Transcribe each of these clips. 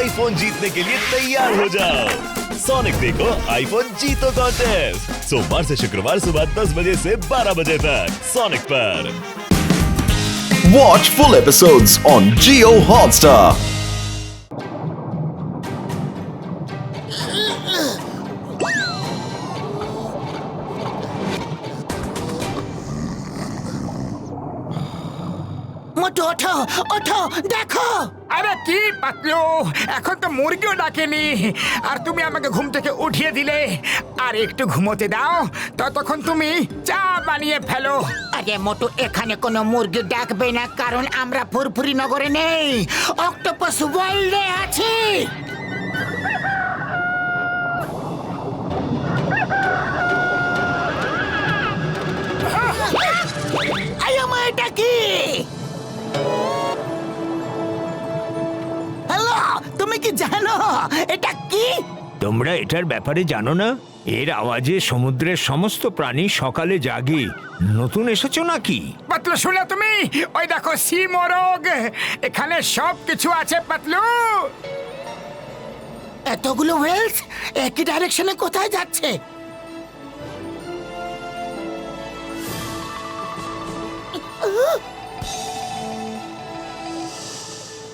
IPhone जीतने के लिए तैयार हो जाओ। सोनिक देखो आईफोन जीतो कॉन्टेस्ट सोमवार से शुक्रवार सुबह 10 बजे से 12 बजे तक सोनिक पर। Watch full episodes on Jio Hotstar. মোটু ওঠো ওঠো দেখো। আরে কি পাতলু, এখন তো মুরগিও ডাকেনি আর তুমি আমাকে ঘুম থেকে উঠিয়ে দিলে। আর একটু ঘুমোতে দাও, ততক্ষণ তুমি চা বানিয়ে ফেলো। আরে মোটু, এখানে কোনো মুরগি ডাকবে না, কারণ আমরা ফুরফুরি নগরে নেই, অক্টোপাস ওয়ার্ল্ডে আছি। আয়ামা, এটা কি? হ্যালো, তুমি কি জানো এটা কি? তোমরা এটার ব্যাপারে জানো না? এর আওয়াজে সমুদ্রের সমস্ত প্রাণী সকালে জাগে। নতুন এসেছো নাকি? পাতলু শুনো তুমি, ওই দেখো সি মোরগ, এখানে সব কিছু আছে পাতলু। এতগুলো ওয়েলস একই ডাইরেকশনে কোথায় যাচ্ছে?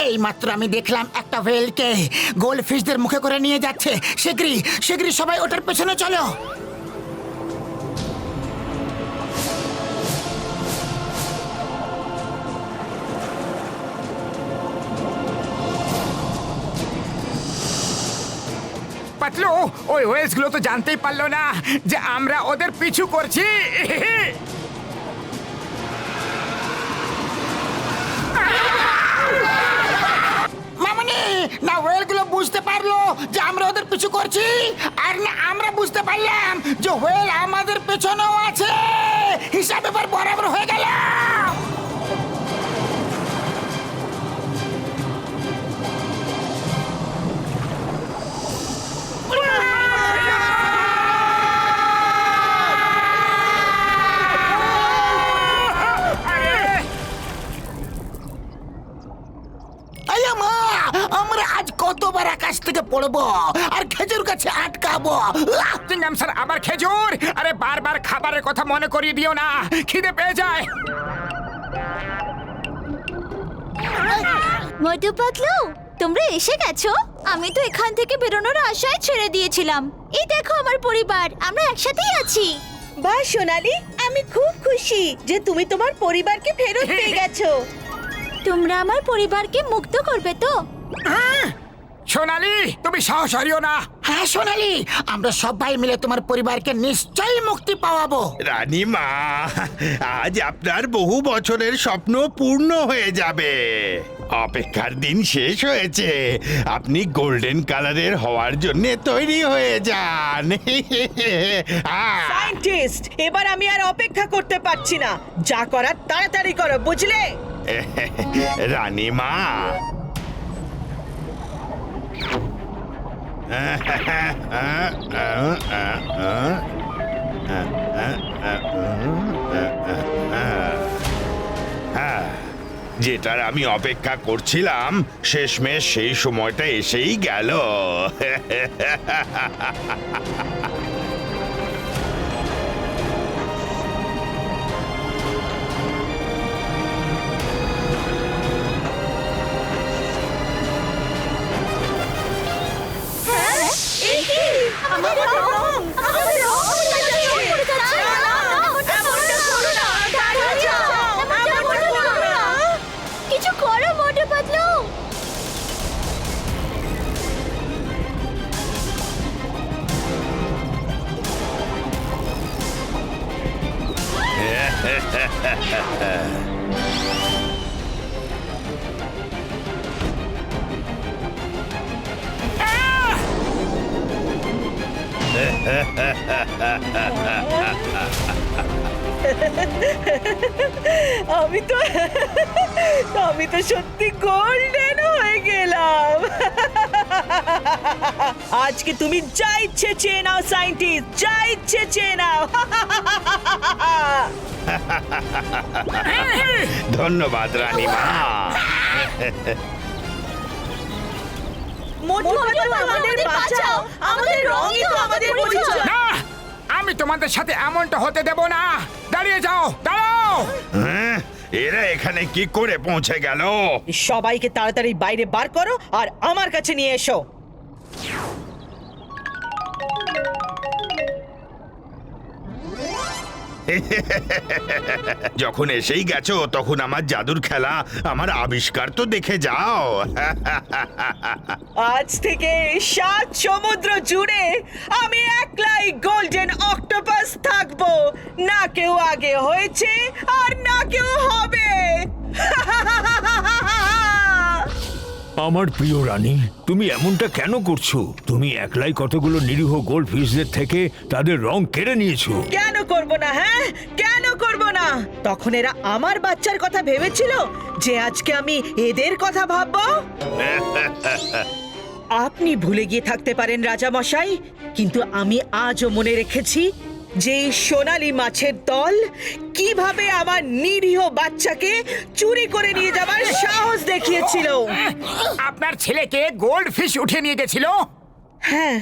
এই মাত্র আমি দেখলাম একটা ওয়েলকে গোল্ড ফিশদের মুখে করে নিয়ে যাচ্ছে। শীঘ্রই শীঘ্রই সবাই ওটার পেছনে চলো। পাতলু, ওই ওয়েলস গুলো তো জানতেই পারলো না যে আমরা ওদের পিছু করছি। মামনি, না ওয়েলগুলো বুঝতে পারলো যে আমরা ওদের পিছু করছি, আর না আমরা বুঝতে পারলাম যে ওয়েল আমাদের পেছনেও আছে। হিসাব এবার বরাবর হয়ে গেল। আয়ামা, আমরা আজ কতবার আকাশ থেকে পড়বো আর খেজুর গাছে আটকাবো। চিংগাম স্যার, আবার খেজুর? আরে বারবার খাবারের কথা মনে করিয়ে দিও না, খিদে পেয়ে যায়। মোটু পাতলু, তোমরা এসে গেছো? আমি তো এখান থেকে বেরোনোর আশায় ছেড়ে দিয়েছিলাম। এই দেখো আমার পরিবার, আমরা একসাথেই আছি। বাহ সোনালি, আমি খুব খুশি যে তুমি তোমার পরিবারকে ফেরত পেয়ে গেছো। তোমরা আমার পরিবারকে মুক্ত করবে তো? সোনালি, তুমি সাহস হারিও না। হ্যাঁ সোনালি, আমরা সবাই মিলে তোমার পরিবারকে নিশ্চয়ই মুক্তি পাওয়াবো। রানীমা, আজ আপনার বহু বছরের স্বপ্ন পূর্ণ হয়ে যাবে। অপেক্ষার দিন শেষ হয়েছে। আপনি গোল্ডেন কালারের হওয়ার জন্য তৈরি হয়ে যান। সায়েন্টিস্ট, এবার আমি আর অপেক্ষা করতে পারছি না। যা করার তাড়াতাড়ি করো, বুঝলে? রানীমা, যেটার আমি অপেক্ষা করছিলাম, শেষমেশ সেই সময়টা এসেই গেল। কিছু করো মোটু পাতলু। আমি তো সত্যি গোল্ডেন হয়ে গেলাম। আজকে তুমি যা ইচ্ছে চেয়ে নাও সায়েন্টিস্ট, যা ইচ্ছে চেয়ে নাও। ধন্যবাদ রানীমা। মোটু পাতলু আমাদের বাঁচাও, আমাদের রঙই তো আমাদের পরিচয়। না, আমি তোমাদের সাথে এমনটা হতে দেব না। দাঁড়িয়ে যাও, দাঁড়াও। হ্যাঁ, এরা এখানে কি করে পৌঁছে গেল? সবাইকে তাড়াতাড়ি বাইরে বার করো আর আমার কাছে নিয়ে এসো। যখন এসেই গেছো তখন আমার জাদুর খেলা, আমার আবিষ্কার তো দেখে যাও। আজ থেকে 7 সমুদ্র জুড়ে আমি একলাই গোল্ডেন অক্টোপাস থাকবো। না কেউ আগে হয়েছে আর না কেউ হবে। আমার প্রিয় রানী, তুমি এমনটা কেন করছো? তুমি একলাই কতগুলো নিরীহ গোল্ড ফিশদের থেকে তাদের রং কেড়ে নিয়েছো। কেন করব না? হ্যাঁ, কেন করব না? তখন এরা আমার বাচ্চার কথা ভেবেছিল যে আজকে আমি এদের কথা ভাববো। আপনি ভুলে গিয়ে থাকতে পারেন রাজা মশাই, কিন্তু আমি আজও মনে রেখেছি যে এই সোনালী মাছের দল কিভাবে আমার নিরীহ বাচ্চাকে চুরি করে নিয়ে যাবার সাহস দেখিয়েছিল। আপনার ছেলেকে গোল্ড ফিশ উঠে নিয়ে গেছিল। হ্যাঁ,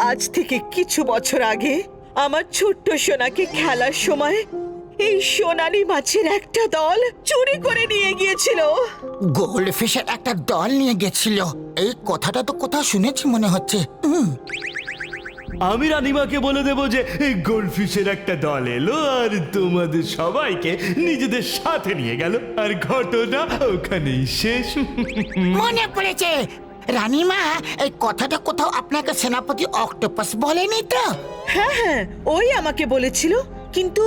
আজ থেকে কিছু বছর আগে আমার ছোট্ট সোনাকে খেলার সময় এই সোনালী মাছের একটা দল চুরি করে নিয়ে গিয়েছিল। গোল্ড ফিশের একটা দল নিয়ে গেছিল, এই কথাটা তো কোথাও শুনেছি মনে হচ্ছে। আমি রানীমাকে বলে দেবো যে এই গোল্ডফিশের একটা দল এলো আর তোমাদের সবাইকে নিজেদের সাথে নিয়ে গেল, আর ঘটনা ওখানেই শেষ। মনে পড়েছে, রানীমা এই কথাটা কোথাও আপনাকে সেনাপতি অক্টোপাস বলেনি তো? হ্যাঁ হ্যাঁ, ওই আমাকে বলেছিল, কিন্তু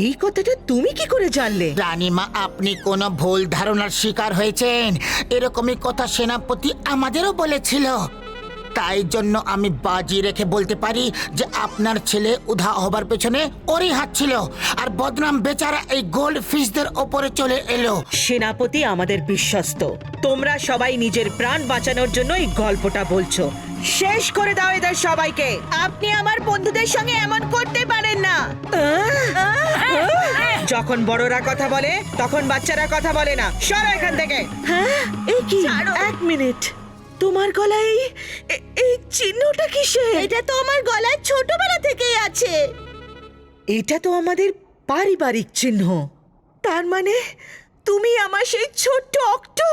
এই কথাটা তুমি কি করে জানলে? রানীমা, আপনি কোনো ভুল ধারণার শিকার হয়েছেন। এরকমই কথা সেনাপতি আমাদেরও বলেছিল। তাই জন্য আমি বাজি রেখে বলতে পারি যে আপনার ছেলে উধা হবার পেছনে ওরই হাত ছিল, আর বদনাম বেচারা এই গোল্ড ফিশদের ওপরে চলে এলো। সেনাপতি আমাদের বিশ্বস্ত। তোমরা সবাই নিজের প্রাণ বাঁচানোর জন্য এই গল্পটা বলছো। শেষ করে দাও এদের সবাইকে। আপনি আমার বন্ধুদের সঙ্গে এমন করতে পারেন না। যখন বড়রা কথা বলে তখন বাচ্চারা কথা বলে না। সরো এখান থেকে। হ্যাঁ, এই কি? এক মিনিট, তোমার গলায় এই চিহ্নটা কিসের? এটা তো আমার গলায় ছোটবেলা থেকেই আছে। এটা তো আমাদের পারিবারিক চিহ্ন। তার মানে তুমি আমার সেই ছোট্ট অক্টো।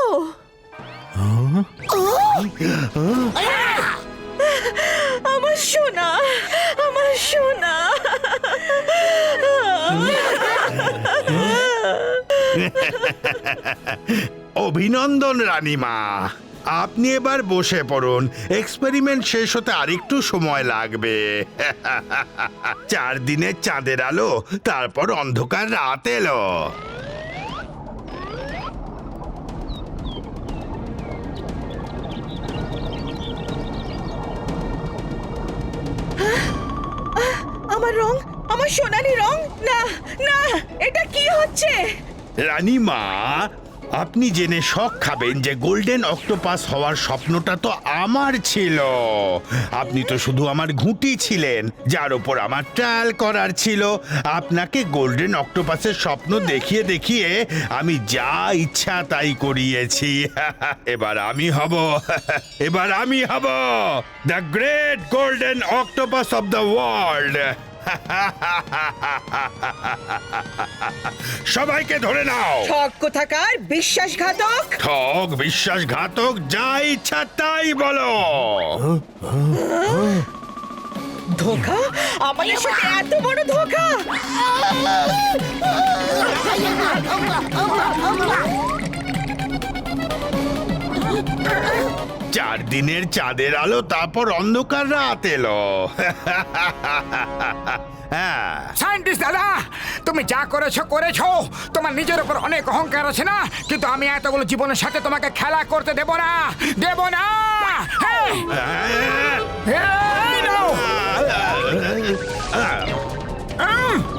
আমার সোনা, আমার সোনা। অভিনন্দন রানীমা, আপনি এবার বসে পড়ুন। এক্সপেরিমেন্ট শেষ হতে আরেকটু সময় লাগবে। 4 দিনের চাঁদের আলো, তারপর অন্ধকার রাত এলো। আমার রং, আমার সোনালি রং। না না, এটা কি হচ্ছে? রানীমা, আপনি জেনে শক খাবেন যে গোল্ডেন অক্টোপাস হওয়ার স্বপ্নটা তো আমার ছিল। আপনি তো শুধু আমার ঘুঁটি ছিলেন, যার উপর আমার ট্রায়াল করার ছিল। আপনাকে গোল্ডেন অক্টোপাসের স্বপ্ন দেখিয়ে দেখিয়ে আমি যা ইচ্ছা তাই করিয়েছি। এবার আমি হব the great golden octopus of the world. সবাইকে ধরে নাও। ঠক কোথাকার, বিশ্বাসঘাতক। ঠক, বিশ্বাসঘাতক, যা ইচ্ছা তাই বলো। ধোঁকা? আমাদের সাথে এত বড় ধোঁকা? 4 দিনের চাঁদের আলো, তারপর অন্ধকার রাত এলো। হ্যাঁ, সায়েন্টিস্ট দাদা, তুমি যা করেছো করেছো। তোমার নিজের উপর অনেক অহংকার আছে না, কিন্তু আমি এতগুলো জীবনের সাথে তোমাকে খেলা করতে দেব না, দেব না। হ্যাঁ। এই নাও।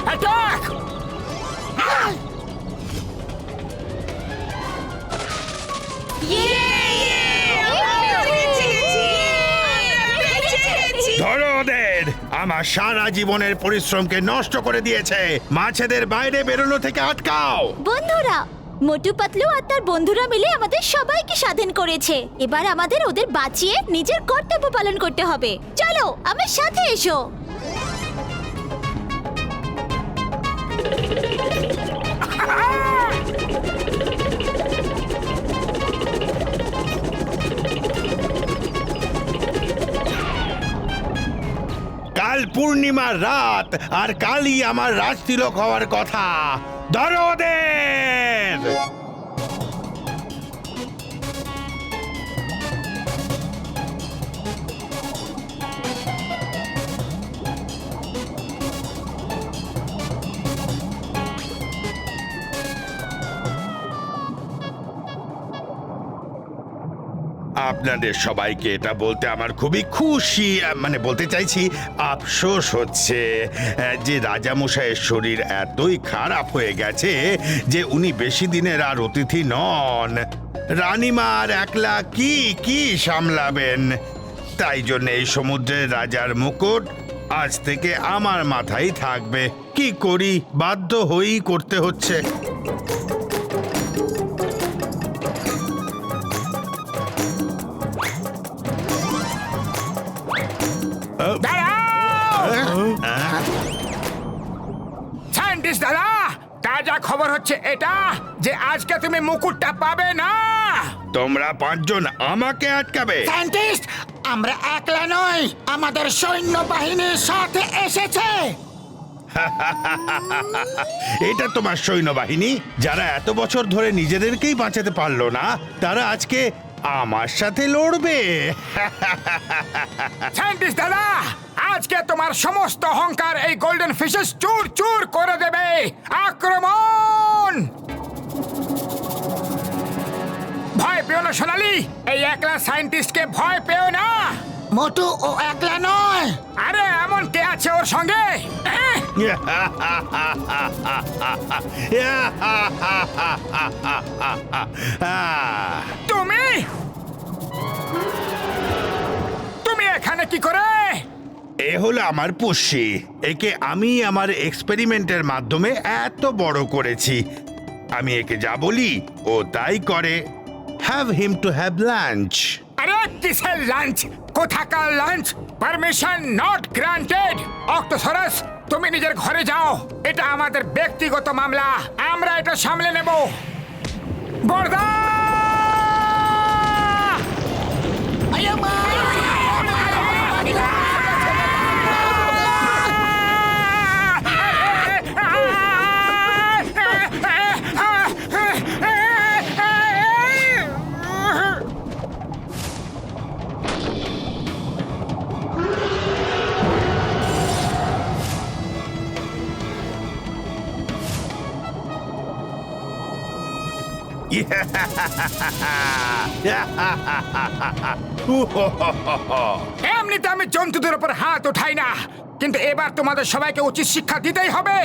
অ্যাটাক! ধরো ওদের। আমার সারা জীবনের পরিশ্রমকে নষ্ট করে দিয়েছে। মাছেদের বাইরে বেরোনো থেকে আটকাও। বন্ধুরা, মোটু পাতলু আর তার বন্ধুরা মিলে আমাদের সবাইকে স্বাধীন করেছে। এবার আমাদের ওদের বাঁচিয়ে নিজের কর্তব্য পালন করতে হবে। চলো আমার সাথে এসো। কাল পূর্ণিমার রাত, আর কালই আমার রাজতিলক হওয়ার কথা। ধরো ওদের! আপনাদের সবাইকে এটা বলতে আমার খুবই খুশি, মানে বলতে চাইছি আফসোস হচ্ছে যে রাজামশাইয়ের শরীর এতই খারাপ হয়ে গেছে যে উনি বেশি দিনের আর অতিথি নন। রানীমার একলা কি কি সামলাবেন, তাই জন্য এই সমুদ্রের রাজার মুকুট আজ থেকে আমার মাথায় থাকবে। কি করি, বাধ্য হয়েই করতে হচ্ছে। সায়েন্টিস্ট দাদা, তাজা খবর হচ্ছে এটা যে আজকে তুমি মুকুটটা পাবে না। তোমরা পাঁচজন আমাকে আটকাবে? সায়েন্টিস্ট, আমরা একলা নই, আমাদের সৈন্যবাহিনীর সাথে এসেছে। এটা তোমার সৈন্যবাহিনী, যারা এত বছর ধরে নিজেদেরকেই বাঁচাতে পারলো না, তারা আজকে আমার সাথে লড়বে। সায়েন্টিস্ট দাদা, আজকে তোমার সমস্ত অহংকার এই গোল্ডেন ফিশেস চুর চুর করে দেবে। আক্রমণ! ভয় পেও না সোনালি, এই একলা সায়েন্টিস্টকে ভয় পেও না। মোটু ও একলা নয়। আরে এমন কে আছে ওর সঙ্গে? তুমি তুমি এখানে কি করে? এ হলো আমার পুষ্যি। একে আমি আমার এক্সপেরিমেন্টের মাধ্যমে এত বড় করেছি। আমি একে যা বলি ও তাই করে। Have him to have lunch. আরে কিসের লাঞ্চ? কোথাকার লাঞ্চ? Permission not granted. অক্টোসারাস, তুমি নিজের ঘরে যাও। এটা আমাদের ব্যক্তিগত মামলা, আমরা এটা সামলে নেব। বর্দা! এমনিতে আমি জন্তুদের উপর হাত উঠাই না, কিন্তু এবার তোমাদের সবাইকে উচিত শিক্ষা দিতেই হবে।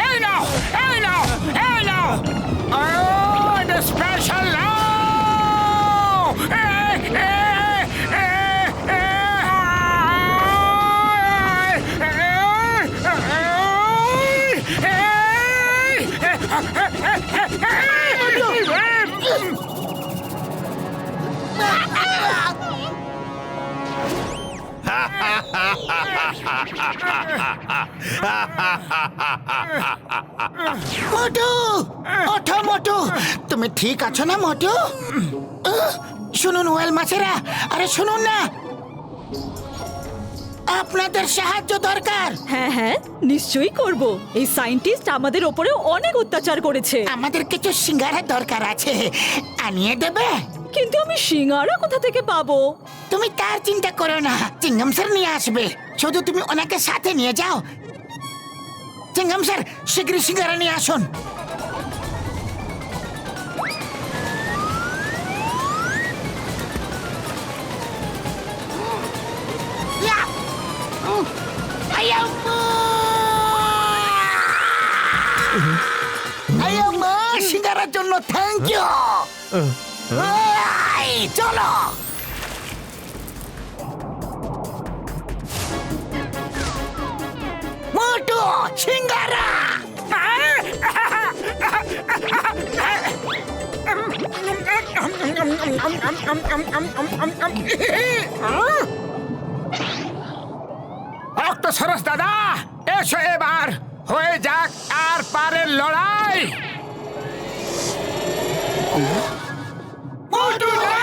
এই নাও, এই নাও, এই নাও। এটা স্পেশাল নাও। মোটু, ওঠো মোটু, তুমি ঠিক আছো না মোটু? শুনুন ওয়েল মাছেরা, আরে শুনুন না, আপনাদের সাহায্য দরকার। হ্যাঁ হ্যাঁ, নিশ্চয়ই করব। এই সায়েন্টিস্ট আমাদের ওপরে অনেক অত্যাচার করেছে। আমাদের কিছু সিঙ্গারা দরকার আছে, আনিয়ে দেবে? কিন্তু আমি সিঙ্গারা কোথা থেকে পাবো? তুমি তার চিন্তা করো না, চিঙ্গম স্যার নিয়ে আসবে। শুধু তুমি ওনাকে সাথে নিয়ে যাও। চিঙ্গম স্যার, শীঘ্রই সিঙ্গারা নিয়ে আসুন। সিঙ্গারার জন্য থ্যাংক ইউ। এই, চলো মোটু সিঙ্গারা অক্টোসারাস দাদা, এসো এবার হয়ে যাক আর পারের লড়াই। মোটু না!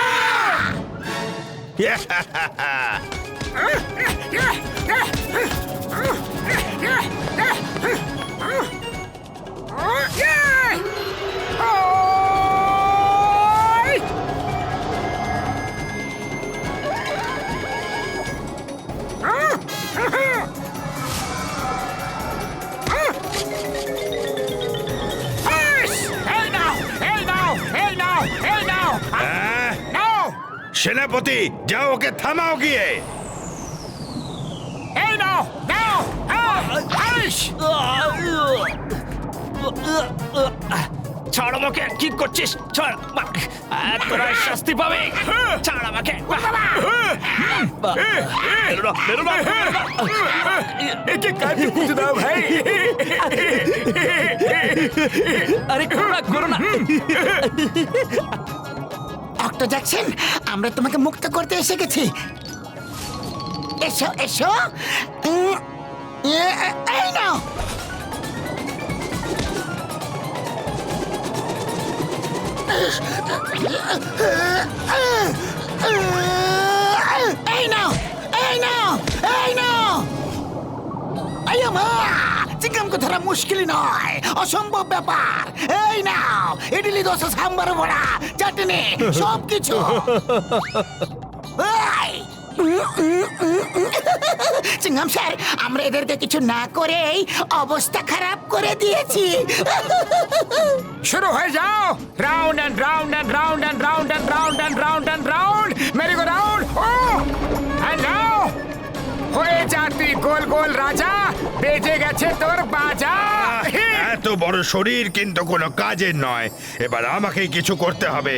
সেনাপতি, যাও ওকে থামাও গিয়ে। এই নাও, নাও, আইস! ছাড় আমাকে, কি করছিস? ছাড়, তোরা শাস্তি পাবে। ছাড় আমাকে। একে কাজে পুঁতে দাও ভাই। আরে করো না। অক্টো জ্যাকসন, আমরা তোমাকে মুক্ত করতে এসে গেছি। এসো এসো। এই নাও। এই নাও, এই নাও, এই নাও। চিকেনকে ধরা মুশকিল নয়, অসম্ভব ব্যাপার। এই নাও, ইডলি, দোসা, সাম্বার, বড়া, চাটনি, সবকিছু। চিংগাম স্যার, আমরা এদেরকে কিছু না করেই অবস্থা খারাপ করে দিয়েছি। শুরু হয়ে যাও। Round and round and round and round and round and round and round, merry go round. ও এন্ড নাও হয়ে যা তুই গোল গোল রাজা, বেজে গেছে তোর বাজা। এত বড় শরীর কিন্তু কোনো কাজের নয়। এবার আমাকেই কিছু করতে হবে।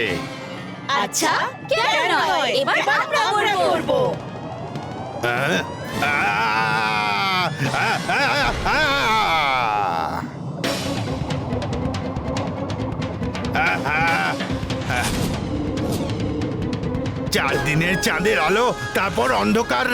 আচ্ছা, কেন নয়? এবার আমরা করব। আহ, আহ, আহ, আহ, আহ। 4 দিনের চাঁদের আলো, তারপর অন্ধকার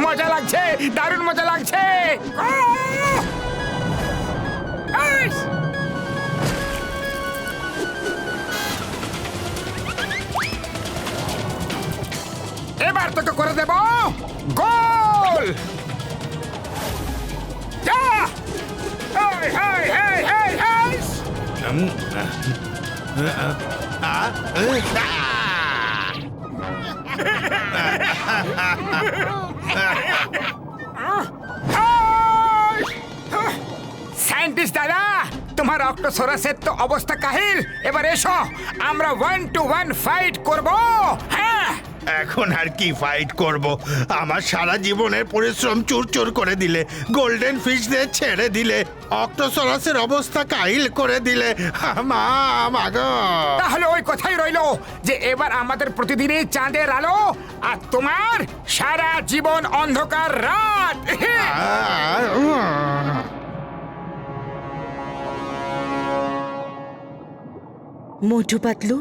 মজা লাগছে, দারুণ মজা লাগছে। এবার তোকে করে দেব গোল। যা! হেই, হেই, হেই, হেই, হেই! সায়েন্টিস্ট দাদা, তোমার অক্টোসারাসের তো অবস্থা কাহিল। এবার এসো, আমরা 1-to-1 ফাইট করব। হ্যাঁ, এখন আর কি ফাইট করব? আমার সারা জীবনের পরিশ্রম চুরচুর করে দিলে, গোল্ডেন ফিশদের ছেড়ে দিলে, অক্টোসারাসের অবস্থা কাহিল করে দিলে। মা গো! তাহলে ওই কথাই রইলো যে এবার আমাদের প্রতিদিনই চাঁদের আলো, আর তোমার সারা জীবন অন্ধকার রাত। মোটু পাতলু,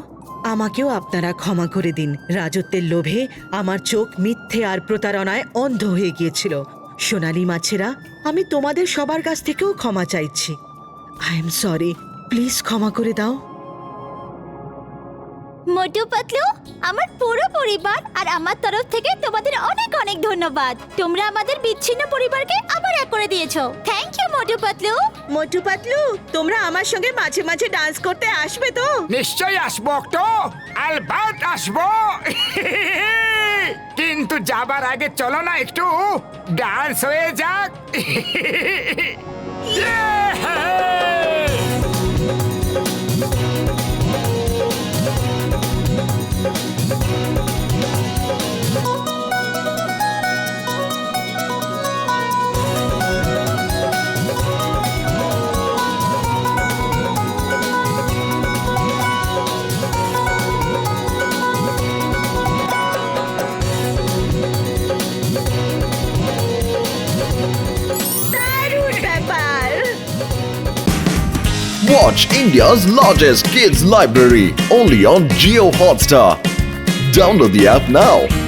আমাকেও আপনারা ক্ষমা করে দিন। রাজত্বের লোভে আমার চোখ মিথ্যে আর প্রতারণায় অন্ধ হয়ে গিয়েছিল। সোনালী মাছেরা, আমি তোমাদের সবার কাছ থেকেও ক্ষমা চাইছি। আই এম সরি, প্লিজ ক্ষমা করে দাও। মোটু পাতলু, আমার পুরো পরিবার আর আমার তরফ থেকে তোমাদের অনেক অনেক ধন্যবাদ। তোমরা আমাদের বিচ্ছিন্ন পরিবারকে আবার এক করে দিয়েছো। Thank you Motu Patlu. মোটু পাতলু, তোমরা আমার সঙ্গে মাঝে মাঝে ডান্স করতে আসবে তো? নিশ্চয়ই আসবো অক্টো, আলবাত আসবো। কিন্তু যাবার আগে চলো না একটু ডান্স হয়ে যাক। Watch India's largest kids library only on Jio Hotstar. Download the app now.